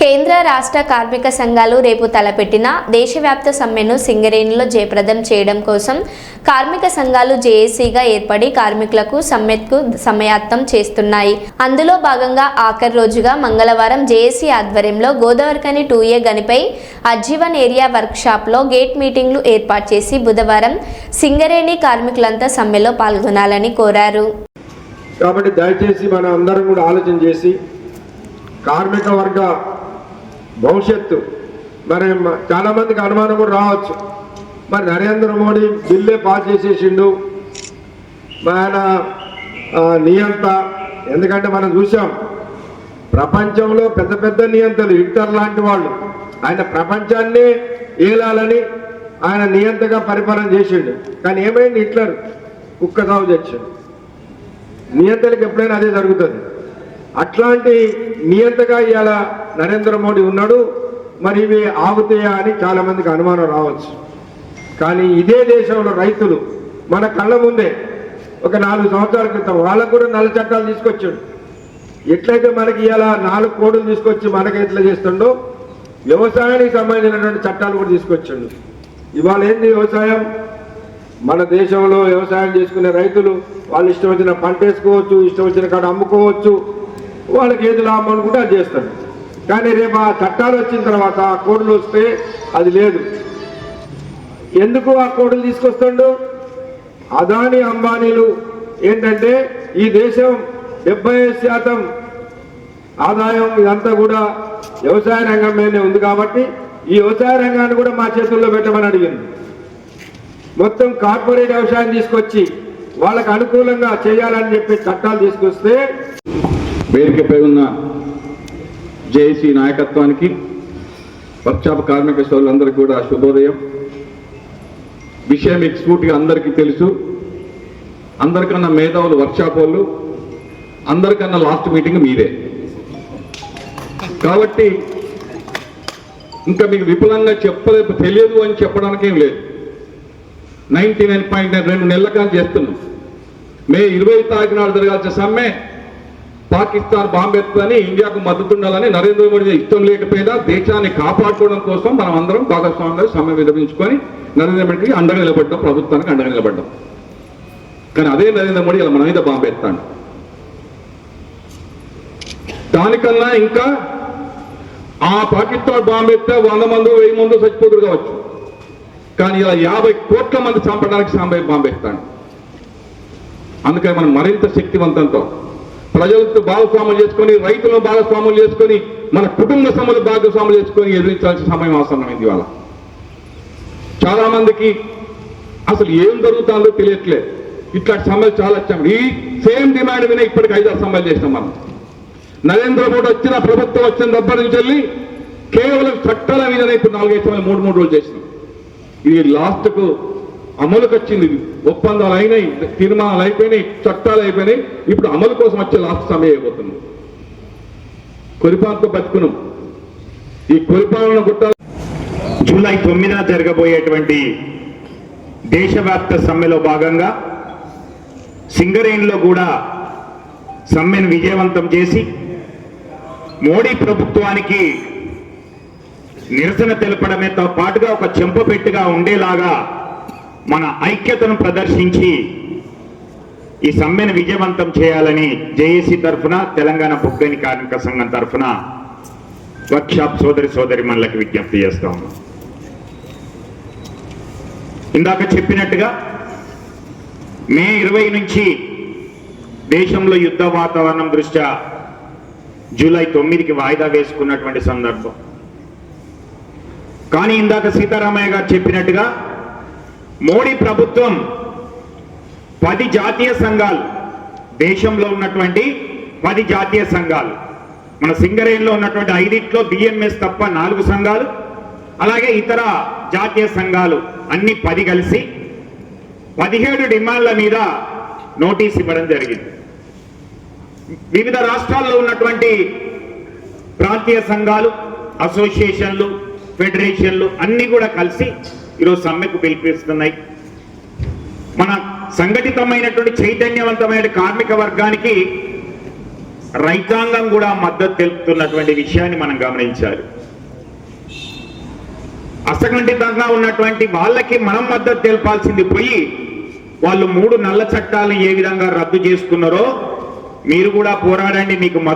కేంద్ర రాష్ట్ర కార్మిక సంఘాలు రేపు తలపెట్టిన దేశవ్యాప్త సమ్మెను సింగరేణిలో జయప్రదం చేయడం కోసం కార్మిక సంఘాలు జేఏసీగా ఏర్పడి కార్మికులకు సమ్మెకు సమాయత్తం చేస్తున్నాయి. అందులో భాగంగా ఆఖరి రోజుగా మంగళవారం జేఏసీ ఆధ్వర్యంలో గోదావరికని 2A గనిపై అజ్జీవన్ ఏరియా వర్క్షాప్లో గేట్ మీటింగ్లు ఏర్పాటు చేసి బుధవారం సింగరేణి కార్మికులంతా సమ్మెలో పాల్గొనాలని కోరారు. కాబట్టి దయచేసి మనం అందరం కూడా ఆలోచన చేసి కార్మిక వర్గ భవిష్యత్తు మరి చాలామందికి అనుమానం కూడా రావచ్చు. మరి నరేంద్ర మోడీ బిల్లే పాస్ చేసేసిండు, ఆయన నియంత. ఎందుకంటే మనం చూసాం ప్రపంచంలో పెద్ద పెద్ద నియంతలు హిట్లర్ లాంటి వాళ్ళు ఆయన ప్రపంచాన్ని ఏలాలని ఆయన నియంతగా పరిపాలన చేసిండు. కానీ ఏమైంది, హిట్లర్ కుక్క సాగు తెచ్చాడు. నియంతలకు ఎప్పుడైనా అదే జరుగుతుంది. అట్లాంటి నియంతగా ఇవాళ నరేంద్ర మోడీ ఉన్నాడు. మరి ఇవి ఆగుతాయా అని చాలామందికి అనుమానం రావచ్చు. కానీ ఇదే దేశంలో రైతులు మన కళ్ళ ముందే ఒక 4 సంవత్సరాల క్రితం వాళ్ళకు కూడా నల్ల చట్టాలు తీసుకొచ్చాడు. ఎట్లయితే మనకి ఇవాళ 4 కోడులు తీసుకొచ్చి మనకి ఎట్లా చేస్తుండో వ్యవసాయానికి సంబంధించినటువంటి చట్టాలు కూడా తీసుకొచ్చాడు. ఇవాళ ఏంది వ్యవసాయం, మన దేశంలో వ్యవసాయం చేసుకునే రైతులు వాళ్ళు ఇష్టం వచ్చిన పంట వేసుకోవచ్చు, ఇష్టం వచ్చిన కాడ అమ్ముకోవచ్చు, వాళ్ళకి ఏది లాభం అనుకుంటే అది చేస్తారు. కానీ రేపు ఆ చట్టాలు వచ్చిన తర్వాత ఆ కోడులు వస్తే అది లేదు. ఎందుకు ఆ కోడులు తీసుకొస్తాడు? అదానీ అంబానీలు ఏంటంటే ఈ దేశం 75% ఆదాయం ఇదంతా కూడా వ్యవసాయ రంగం మీదనే ఉంది. కాబట్టి ఈ వ్యవసాయ రంగాన్ని కూడా మా చేతుల్లో పెట్టమని అడిగింది. మొత్తం కార్పొరేట్ వ్యవసాయం తీసుకొచ్చి వాళ్ళకు అనుకూలంగా చేయాలని చెప్పి చట్టాలు తీసుకొస్తే వేదికపై ఉన్న జేఏసీ నాయకత్వానికి, వర్క్షాప్ కార్మిక సోదరులందరికీ కూడా శుభోదయం. విషయం మీకు స్ఫూర్తిగా అందరికీ తెలుసు. అందరికన్నా మేధావులు వర్క్షాప్ వాళ్ళు, అందరికన్నా లాస్ట్ మీటింగ్ మీదే. కాబట్టి ఇంకా మీకు విపులంగా చెప్పలేదు, తెలియదు అని చెప్పడానికి ఏం లేదు. 99.2 నెలల కాలం చేస్తున్నాం. మే 20 తారీఖు నాడు జరగాల్సిన సమ్మె పాకిస్తాన్ బాంబెత్తులని ఇండియాకు మద్దతు ఉండాలని నరేంద్ర మోడీ ఇష్టం లేకపోయినా దేశాన్ని కాపాడుకోవడం కోసం మనం అందరం భాగస్వామ్యంగా సమ్మె విరమించుకొని నరేంద్ర మోడీకి అండగా నిలబడ్డాం, ప్రభుత్వానికి అండగా నిలబడ్డాం. కానీ అదే నరేంద్ర మోడీ ఇలా మన మీద బాంబెత్తాడు. దానికన్నా ఇంకా ఆ పాకిస్తాన్ బాంబెత్తే 100 మంది 1000 మంది చచ్చిపోతురు కావచ్చు. కానీ ఇలా 50 కోట్ల మంది చంపడానికి బాంబెత్తాడు. అందుకని మనం మరింత శక్తివంతంతో ప్రజలతో భాగస్వాములు చేసుకొని, రైతులను భాగస్వాములు చేసుకొని, మన కుటుంబ సమస్యలు భాగస్వాములు చేసుకొని ఎదురించాల్సిన సమయం అవసరమైంది. ఇవాళ చాలా మందికి అసలు ఏం జరుగుతుందో తెలియట్లేదు. ఇట్లాంటి సమ్మెలు చాలా వచ్చాము. ఈ సేమ్ డిమాండ్ మీద ఇప్పటికి 5-6 సమ్మెలు చేసినాం మనం. నరేంద్ర మోడీ వచ్చిన ప్రభుత్వం వచ్చిన దగ్గర నుంచి వెళ్ళి కేవలం చట్టాల మీదనే ఇప్పుడు 4-5 సమ్మెలు 3 రోజులు చేసినాం. ఇది లాస్ట్కు అమలుకి వచ్చింది. ఒప్పందాలు అయినాయి, తీర్మానాలు అయిపోయినాయి, చట్టాలు అయిపోయినాయి. ఇప్పుడు అమలు కోసం వచ్చే లాస్ట్ సమయం అయిపోతున్నాం. కొరిపాలతో బతుకున్నాం. ఈ కొరిపాలను గుట్టాలి. జూలై 9న జరగబోయేటువంటి దేశవ్యాప్త సమ్మెలో భాగంగా సింగరేణిలో కూడా సమ్మెను విజయవంతం చేసి మోడీ ప్రభుత్వానికి నిరసన తెలపడమేతో పాటుగా ఒక చెంపపెట్టుగా ఉండేలాగా మన ఐక్యతను ప్రదర్శించి ఈ సమ్మెను విజయవంతం చేయాలని జేఏసీ తరఫున, తెలంగాణ బొగ్గని కార్మిక సంఘం తరఫున వర్క్షాప్ సోదరిమణులకు విజ్ఞప్తి చేస్తా ఉన్నాం. ఇందాక చెప్పినట్టుగా మే 20 నుంచి దేశంలో యుద్ధ వాతావరణం దృష్ట్యా జూలై 9కి వాయిదా వేసుకున్నటువంటి సందర్భం. కానీ ఇందాక సీతారామయ్య గారు చెప్పినట్టుగా మోడీ ప్రభుత్వం 10 జాతీయ సంఘాలు, దేశంలో ఉన్నటువంటి 10 జాతీయ సంఘాలు, మన సింగరేణిలో ఉన్నటువంటి 5 బిఎంఎస్ తప్ప 4 సంఘాలు, అలాగే ఇతర జాతీయ సంఘాలు అన్ని 10 కలిసి 17 డిమాండ్ల మీద నోటీస్ ఇవ్వడం జరిగింది. వివిధ రాష్ట్రాల్లో ఉన్నటువంటి ప్రాంతీయ సంఘాలు, అసోసియేషన్లు, ఫెడరేషన్లు అన్ని కూడా కలిసి ఈరోజు సమ్మెకు పిలిపిస్తున్నాయి. మన సంఘటితమైనటువంటి చైతన్యవంతమైన కార్మిక వర్గానికి రైతాంగం కూడా మద్దతు తెలుపుతున్నటువంటి విషయాన్ని మనం గమనించాలి. అసంఘటితంగా ఉన్నటువంటి వాళ్ళకి మనం మద్దతు తెలపాల్సింది పోయి వాళ్ళు 3 నల్ల చట్టాలను ఏ విధంగా రద్దు చేసుకున్నారో మీరు కూడా పోరాడండి, మీకు